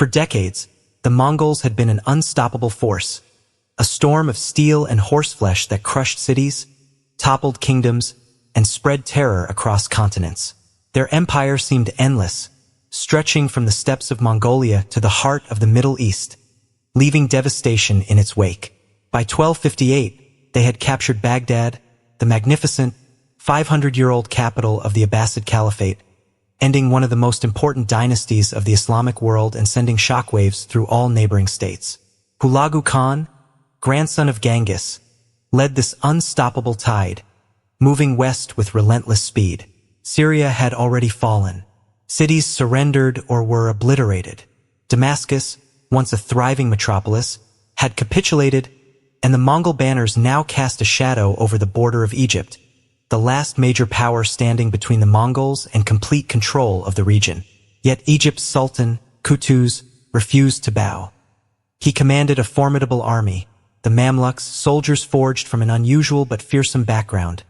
For decades, the Mongols had been an unstoppable force, a storm of steel and horseflesh that crushed cities, toppled kingdoms, and spread terror across continents. Their empire seemed endless, stretching from the steppes of Mongolia to the heart of the Middle East, leaving devastation in its wake. By 1258, they had captured Baghdad, the magnificent 500-year-old capital of the Abbasid Caliphate, ending one of the most important dynasties of the Islamic world and sending shockwaves through all neighboring states. Hulagu Khan, grandson of Genghis, led this unstoppable tide, moving west with relentless speed. Syria had already fallen. Cities surrendered or were obliterated. Damascus, once a thriving metropolis, had capitulated, and the Mongol banners now cast a shadow over the border of Egypt, the last major power standing between the Mongols and complete control of the region. Yet Egypt's Sultan, Qutuz, refused to bow. He commanded a formidable army, the Mamluks, soldiers forged from an unusual but fearsome background.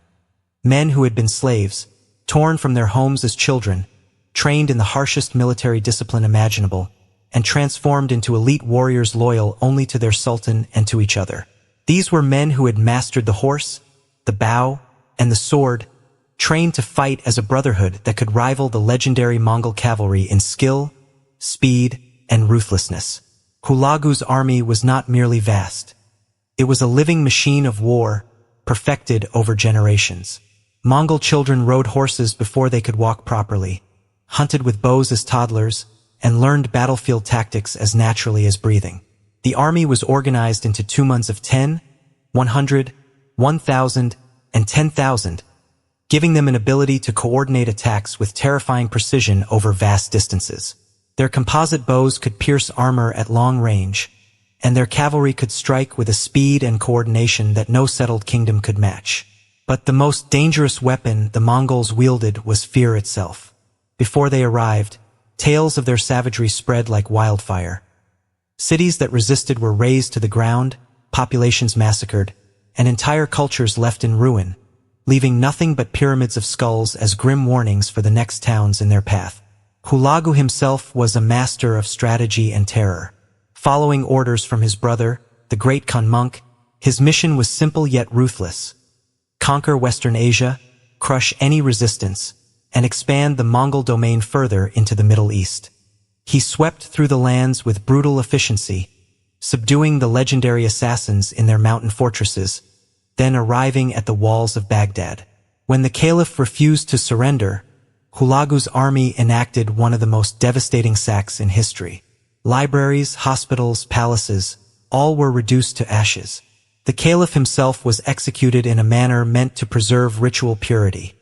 Men who had been slaves, torn from their homes as children, trained in the harshest military discipline imaginable, and transformed into elite warriors loyal only to their sultan and to each other. These were men who had mastered the horse, the bow, and the sword, trained to fight as a brotherhood that could rival the legendary Mongol cavalry in skill, speed, and ruthlessness. Hulagu's army was not merely vast. It was a living machine of war, perfected over generations. Mongol children rode horses before they could walk properly, hunted with bows as toddlers, and learned battlefield tactics as naturally as breathing. The army was organized into 2 months of 10, 100, 1,000, and 10,000, giving them an ability to coordinate attacks with terrifying precision over vast distances. Their composite bows could pierce armor at long range, and their cavalry could strike with a speed and coordination that no settled kingdom could match. But the most dangerous weapon the Mongols wielded was fear itself. Before they arrived, tales of their savagery spread like wildfire. Cities that resisted were razed to the ground, populations massacred, and entire cultures left in ruin, leaving nothing but pyramids of skulls as grim warnings for the next towns in their path. Hulagu himself was a master of strategy and terror. Following orders from his brother, the great Khan monk, his mission was simple yet ruthless: conquer Western Asia, crush any resistance, and expand the Mongol domain further into the Middle East. He swept through the lands with brutal efficiency, subduing the legendary assassins in their mountain fortresses, then arriving at the walls of Baghdad. When the caliph refused to surrender, Hulagu's army enacted one of the most devastating sacks in history. Libraries, hospitals, palaces, all were reduced to ashes. The caliph himself was executed in a manner meant to preserve ritual purity,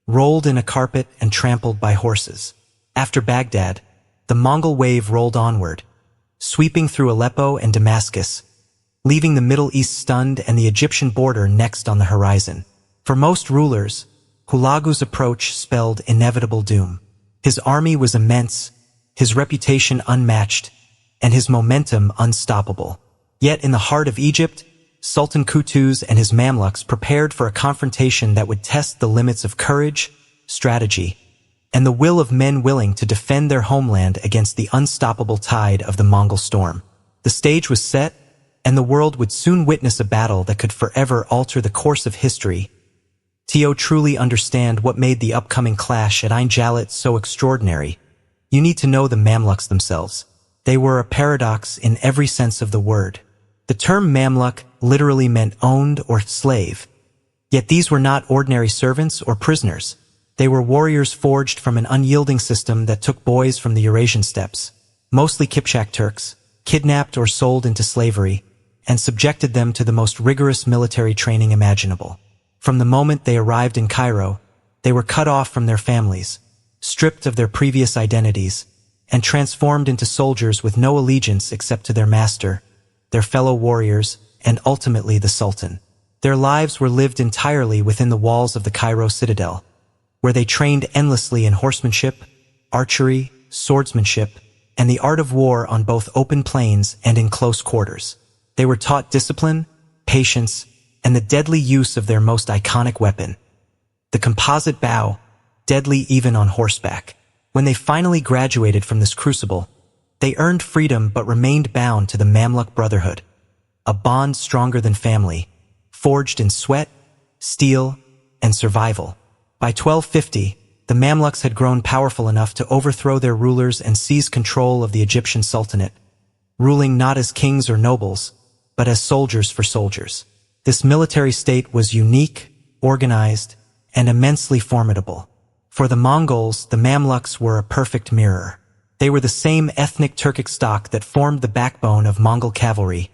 rolled in a carpet and trampled by horses. After Baghdad, the Mongol wave rolled onward, sweeping through Aleppo and Damascus, leaving the Middle East stunned and the Egyptian border next on the horizon. For most rulers, Hulagu's approach spelled inevitable doom. His army was immense, his reputation unmatched, and his momentum unstoppable. Yet in the heart of Egypt, Sultan Qutuz and his Mamluks prepared for a confrontation that would test the limits of courage, strategy, and the will of men willing to defend their homeland against the unstoppable tide of the Mongol storm. The stage was set, and the world would soon witness a battle that could forever alter the course of history. To truly understand what made the upcoming clash at Ain Jalut so extraordinary, you need to know the Mamluks themselves. They were a paradox in every sense of the word. The term Mamluk literally meant owned or slave. Yet these were not ordinary servants or prisoners. They were warriors forged from an unyielding system that took boys from the Eurasian steppes, mostly Kipchak Turks, kidnapped or sold into slavery, and subjected them to the most rigorous military training imaginable. From the moment they arrived in Cairo, they were cut off from their families, stripped of their previous identities, and transformed into soldiers with no allegiance except to their master, their fellow warriors, and ultimately the Sultan. Their lives were lived entirely within the walls of the Cairo citadel, where they trained endlessly in horsemanship, archery, swordsmanship, and the art of war on both open plains and in close quarters. They were taught discipline, patience, and the deadly use of their most iconic weapon, the composite bow, deadly even on horseback. When they finally graduated from this crucible, They earned freedom but remained bound to the Mamluk Brotherhood, a bond stronger than family, forged in sweat, steel, and survival. By 1250, the Mamluks had grown powerful enough to overthrow their rulers and seize control of the Egyptian Sultanate, ruling not as kings or nobles, but as soldiers for soldiers. This military state was unique, organized, and immensely formidable. For the Mongols, the Mamluks were a perfect mirror. They were the same ethnic Turkic stock that formed the backbone of Mongol cavalry,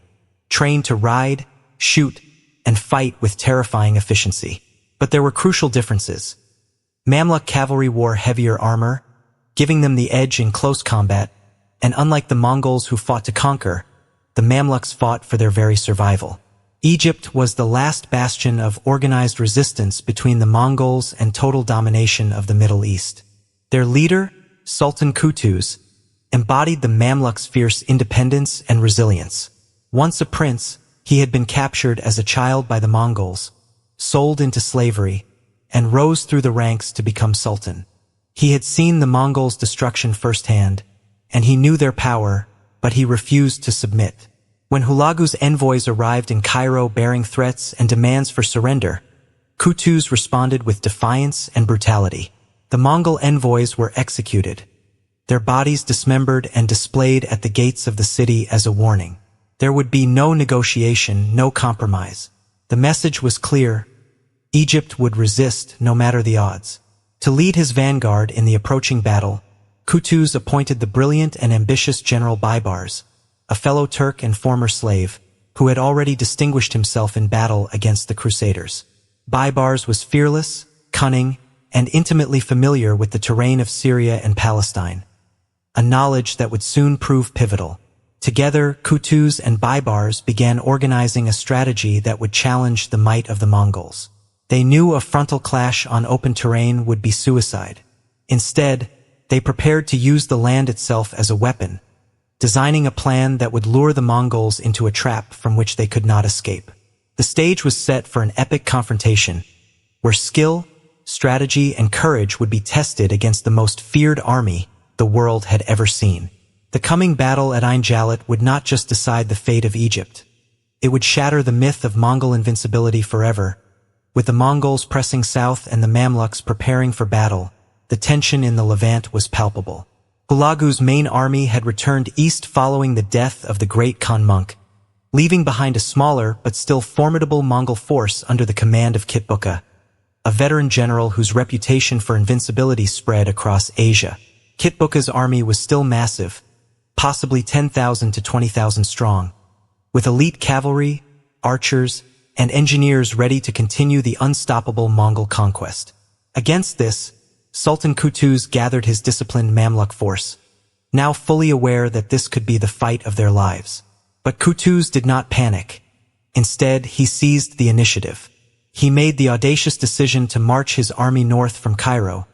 trained to ride, shoot, and fight with terrifying efficiency. But there were crucial differences. Mamluk cavalry wore heavier armor, giving them the edge in close combat, and unlike the Mongols who fought to conquer, the Mamluks fought for their very survival. Egypt was the last bastion of organized resistance between the Mongols and total domination of the Middle East. Their leader, Sultan Qutuz, embodied the Mamluks' fierce independence and resilience. Once a prince, he had been captured as a child by the Mongols, sold into slavery, and rose through the ranks to become sultan. He had seen the Mongols' destruction firsthand, and he knew their power, but he refused to submit. When Hulagu's envoys arrived in Cairo bearing threats and demands for surrender, Qutuz responded with defiance and brutality. The Mongol envoys were executed, their bodies dismembered and displayed at the gates of the city as a warning. There would be no negotiation, no compromise. The message was clear: Egypt would resist no matter the odds. To lead his vanguard in the approaching battle, Qutuz appointed the brilliant and ambitious General Baybars, a fellow Turk and former slave, who had already distinguished himself in battle against the Crusaders. Baybars was fearless, cunning, and intimately familiar with the terrain of Syria and Palestine, a knowledge that would soon prove pivotal. Together, Qutuz and Baybars began organizing a strategy that would challenge the might of the Mongols. They knew a frontal clash on open terrain would be suicide. Instead, they prepared to use the land itself as a weapon, designing a plan that would lure the Mongols into a trap from which they could not escape. The stage was set for an epic confrontation, where skill, strategy, and courage would be tested against the most feared army the world had ever seen. The coming battle at Ain Jalut would not just decide the fate of Egypt. It would shatter the myth of Mongol invincibility forever. With the Mongols pressing south and the Mamluks preparing for battle, the tension in the Levant was palpable. Hulagu's main army had returned east following the death of the great Khan Monk, leaving behind a smaller but still formidable Mongol force under the command of Kitbuka, a veteran general whose reputation for invincibility spread across Asia. Kitbuka's army was still massive, possibly 10,000 to 20,000 strong, with elite cavalry, archers, and engineers ready to continue the unstoppable Mongol conquest. Against this, Sultan Qutuz gathered his disciplined Mamluk force, now fully aware that this could be the fight of their lives. But Qutuz did not panic. Instead, he seized the initiative. He made the audacious decision to march his army north from Cairo,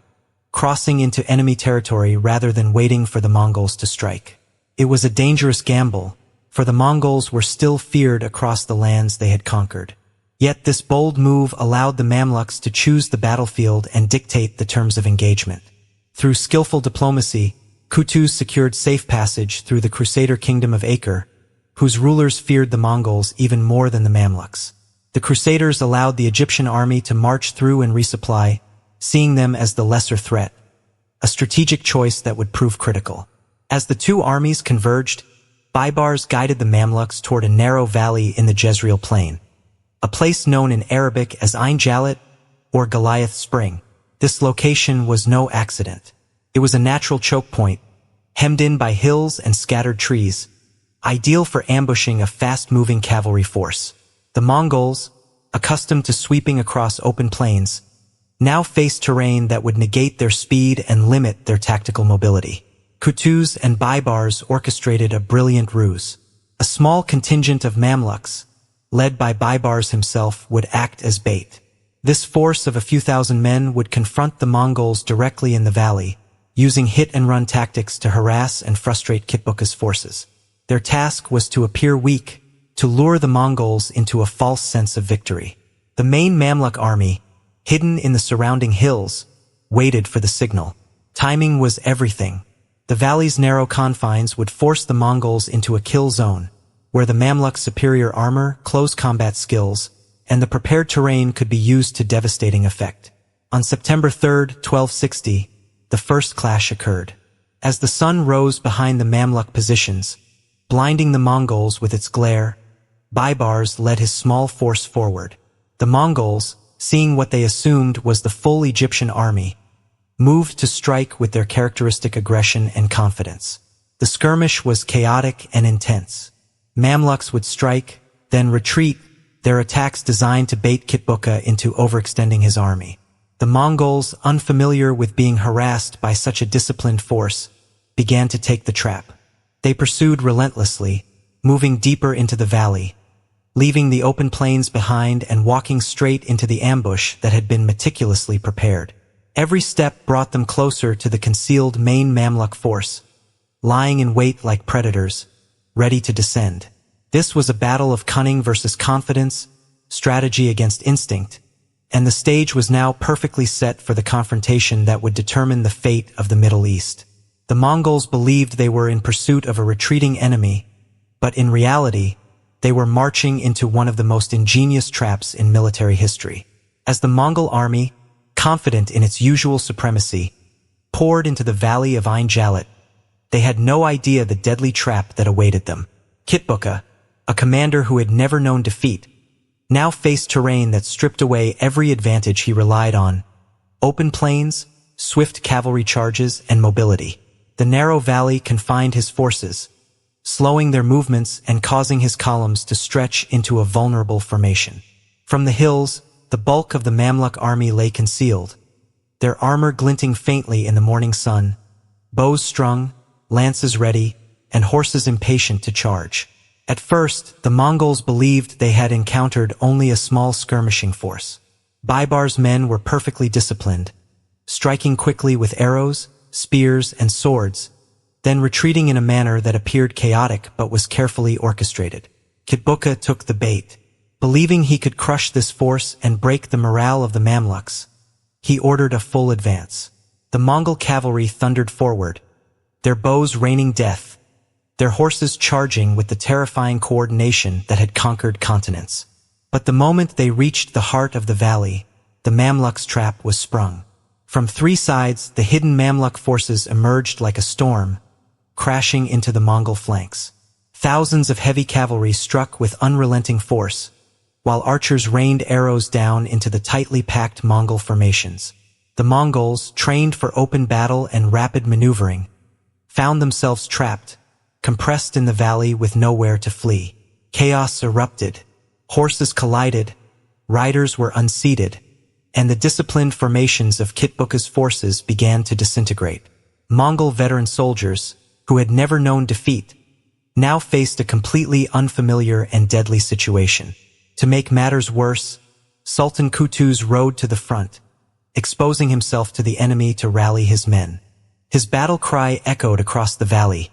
crossing into enemy territory rather than waiting for the Mongols to strike. It was a dangerous gamble, for the Mongols were still feared across the lands they had conquered. Yet this bold move allowed the Mamluks to choose the battlefield and dictate the terms of engagement. Through skillful diplomacy, Qutuz secured safe passage through the Crusader kingdom of Acre, whose rulers feared the Mongols even more than the Mamluks. The Crusaders allowed the Egyptian army to march through and resupply, seeing them as the lesser threat, a strategic choice that would prove critical. As the two armies converged, Baybars guided the Mamluks toward a narrow valley in the Jezreel Plain, a place known in Arabic as Ain Jalut or Goliath Spring. This location was no accident. It was a natural choke point, hemmed in by hills and scattered trees, ideal for ambushing a fast-moving cavalry force. The Mongols, accustomed to sweeping across open plains, now faced terrain that would negate their speed and limit their tactical mobility. Qutuz and Baybars orchestrated a brilliant ruse. A small contingent of Mamluks, led by Baybars himself, would act as bait. This force of a few thousand men would confront the Mongols directly in the valley, using hit-and-run tactics to harass and frustrate Kitbuka's forces. Their task was to appear weak, to lure the Mongols into a false sense of victory. The main Mamluk army, hidden in the surrounding hills, waited for the signal. Timing was everything. The valley's narrow confines would force the Mongols into a kill zone, where the Mamluks' superior armor, close combat skills, and the prepared terrain could be used to devastating effect. On September 3, 1260, the first clash occurred. As the sun rose behind the Mamluk positions, blinding the Mongols with its glare, Baibars led his small force forward. The Mongols, seeing what they assumed was the full Egyptian army, moved to strike with their characteristic aggression and confidence. The skirmish was chaotic and intense. Mamluks would strike, then retreat, their attacks designed to bait Kitbuka into overextending his army. The Mongols, unfamiliar with being harassed by such a disciplined force, began to take the trap. They pursued relentlessly, moving deeper into the valley, leaving the open plains behind and walking straight into the ambush that had been meticulously prepared. Every step brought them closer to the concealed main Mamluk force, lying in wait like predators, ready to descend. This was a battle of cunning versus confidence, strategy against instinct, and the stage was now perfectly set for the confrontation that would determine the fate of the Middle East. The Mongols believed they were in pursuit of a retreating enemy, but in reality, they were marching into one of the most ingenious traps in military history. As the Mongol army, confident in its usual supremacy, poured into the valley of Ain Jalut, they had no idea the deadly trap that awaited them. Kitbuka, a commander who had never known defeat, now faced terrain that stripped away every advantage he relied on: open plains, swift cavalry charges, and mobility. The narrow valley confined his forces, slowing their movements and causing his columns to stretch into a vulnerable formation. From the hills, the bulk of the Mamluk army lay concealed, their armor glinting faintly in the morning sun, bows strung, lances ready, and horses impatient to charge. At first, the Mongols believed they had encountered only a small skirmishing force. Baibar's men were perfectly disciplined, striking quickly with arrows, spears, and swords, then retreating in a manner that appeared chaotic but was carefully orchestrated. Kitbuka took the bait. Believing he could crush this force and break the morale of the Mamluks, he ordered a full advance. The Mongol cavalry thundered forward, their bows raining death, their horses charging with the terrifying coordination that had conquered continents. But the moment they reached the heart of the valley, the Mamluks' trap was sprung. From three sides, the hidden Mamluk forces emerged like a storm, crashing into the Mongol flanks. Thousands of heavy cavalry struck with unrelenting force, while archers rained arrows down into the tightly packed Mongol formations. The Mongols, trained for open battle and rapid maneuvering, found themselves trapped, compressed in the valley with nowhere to flee. Chaos erupted, horses collided, riders were unseated, and the disciplined formations of Kitbuka's forces began to disintegrate. Mongol veteran soldiers, who had never known defeat, now faced a completely unfamiliar and deadly situation. To make matters worse, Sultan Qutuz rode to the front, exposing himself to the enemy to rally his men. His battle cry echoed across the valley,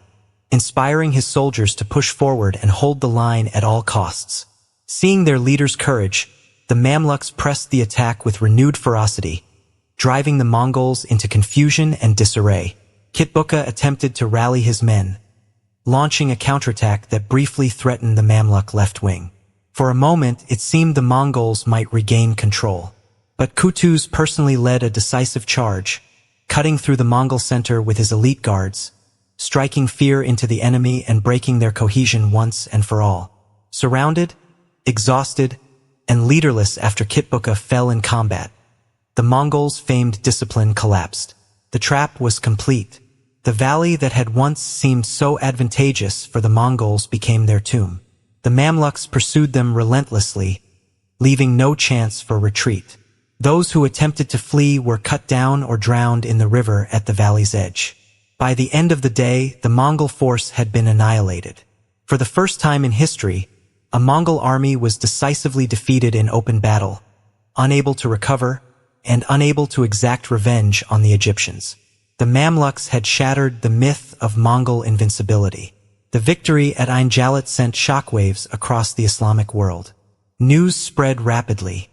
inspiring his soldiers to push forward and hold the line at all costs. Seeing their leader's courage, the Mamluks pressed the attack with renewed ferocity, driving the Mongols into confusion and disarray. Kitbuka attempted to rally his men, launching a counterattack that briefly threatened the Mamluk left wing. For a moment, it seemed the Mongols might regain control. But Qutuz personally led a decisive charge, cutting through the Mongol center with his elite guards, striking fear into the enemy and breaking their cohesion once and for all. Surrounded, exhausted, and leaderless after Kitbuka fell in combat, the Mongols' famed discipline collapsed. The trap was complete. The valley that had once seemed so advantageous for the Mongols became their tomb. The Mamluks pursued them relentlessly, leaving no chance for retreat. Those who attempted to flee were cut down or drowned in the river at the valley's edge. By the end of the day, the Mongol force had been annihilated. For the first time in history, a Mongol army was decisively defeated in open battle, unable to recover, and unable to exact revenge on the Egyptians. The Mamluks had shattered the myth of Mongol invincibility. The victory at Ain Jalut sent shockwaves across the Islamic world. News spread rapidly.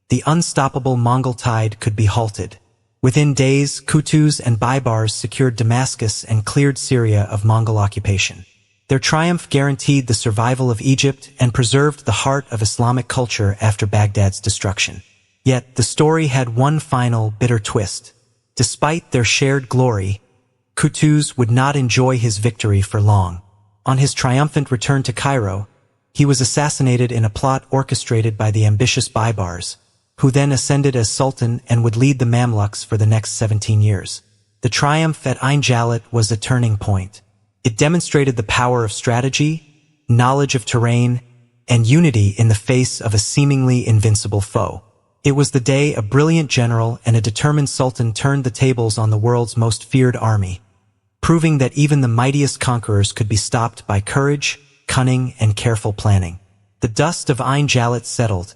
The unstoppable Mongol tide could be halted. Within days, Qutuz and Baibars secured Damascus and cleared Syria of Mongol occupation. Their triumph guaranteed the survival of Egypt and preserved the heart of Islamic culture after Baghdad's destruction. Yet, the story had one final, bitter twist. Despite their shared glory, Qutuz would not enjoy his victory for long. On his triumphant return to Cairo, he was assassinated in a plot orchestrated by the ambitious Baibars, who then ascended as sultan and would lead the Mamluks for the next 17 years. The triumph at Ain Jalut was a turning point. It demonstrated the power of strategy, knowledge of terrain, and unity in the face of a seemingly invincible foe. It was the day a brilliant general and a determined sultan turned the tables on the world's most feared army, proving that even the mightiest conquerors could be stopped by courage, cunning, and careful planning. The dust of Ain Jalut settled,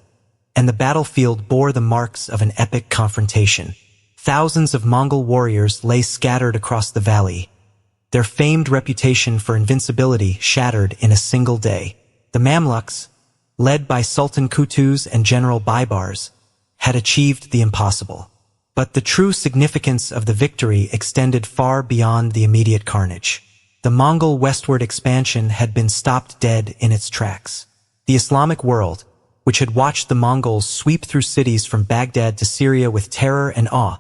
and the battlefield bore the marks of an epic confrontation. Thousands of Mongol warriors lay scattered across the valley, their famed reputation for invincibility shattered in a single day. The Mamluks, led by Sultan Qutuz and General Baibars, had achieved the impossible. But the true significance of the victory extended far beyond the immediate carnage. The Mongol westward expansion had been stopped dead in its tracks. The Islamic world, which had watched the Mongols sweep through cities from Baghdad to Syria with terror and awe,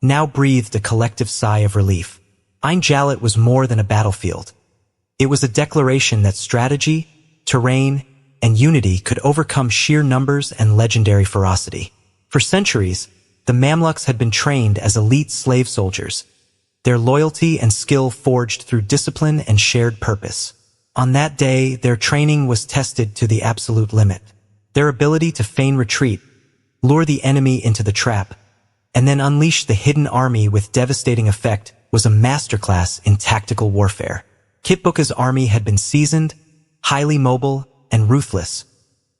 now breathed a collective sigh of relief. Ain Jalut was more than a battlefield. It was a declaration that strategy, terrain, and unity could overcome sheer numbers and legendary ferocity. For centuries, the Mamluks had been trained as elite slave soldiers, their loyalty and skill forged through discipline and shared purpose. On that day, their training was tested to the absolute limit. Their ability to feign retreat, lure the enemy into the trap, and then unleash the hidden army with devastating effect was a masterclass in tactical warfare. Kitbuka's army had been seasoned, highly mobile, and ruthless,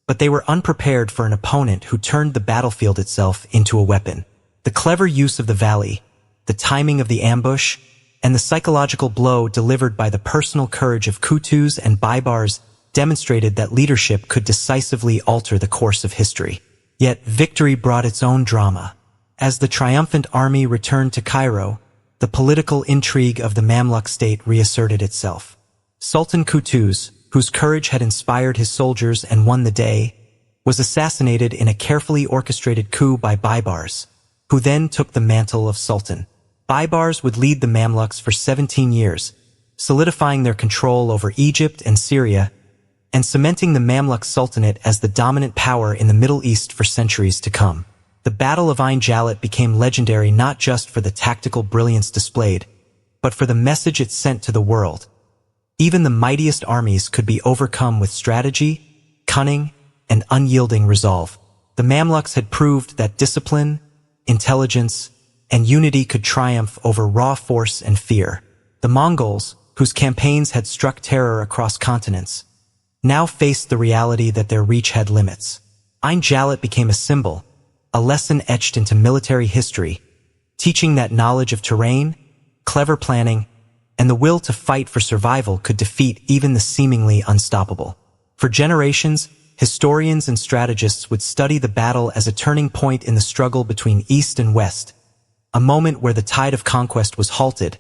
but they were unprepared for an opponent who turned the battlefield itself into a weapon. The clever use of the valley, the timing of the ambush, and the psychological blow delivered by the personal courage of Qutuz and Baibars demonstrated that leadership could decisively alter the course of history. Yet victory brought its own drama. As the triumphant army returned to Cairo, the political intrigue of the Mamluk state reasserted itself. Sultan Qutuz, whose courage had inspired his soldiers and won the day, was assassinated in a carefully orchestrated coup by Baibars, who then took the mantle of sultan. Baibars would lead the Mamluks for 17 years, solidifying their control over Egypt and Syria, and cementing the Mamluk Sultanate as the dominant power in the Middle East for centuries to come. The Battle of Ain Jalut became legendary not just for the tactical brilliance displayed, but for the message it sent to the world. Even the mightiest armies could be overcome with strategy, cunning, and unyielding resolve. The Mamluks had proved that discipline, intelligence, and unity could triumph over raw force and fear. The Mongols, whose campaigns had struck terror across continents, now faced the reality that their reach had limits. Ain Jalut became a symbol, a lesson etched into military history, teaching that knowledge of terrain, clever planning, and the will to fight for survival could defeat even the seemingly unstoppable. For generations, historians and strategists would study the battle as a turning point in the struggle between East and West, a moment where the tide of conquest was halted,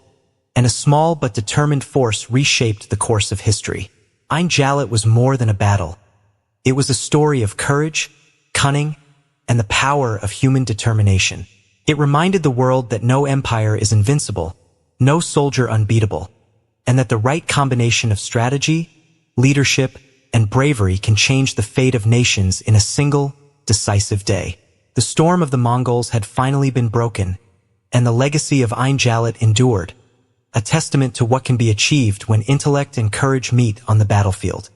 and a small but determined force reshaped the course of history. Ain Jalut was more than a battle. It was a story of courage, cunning, and the power of human determination. It reminded the world that no empire is invincible, no soldier unbeatable, and that the right combination of strategy, leadership, and bravery can change the fate of nations in a single, decisive day. The storm of the Mongols had finally been broken, and the legacy of Ain Jalut endured, a testament to what can be achieved when intellect and courage meet on the battlefield.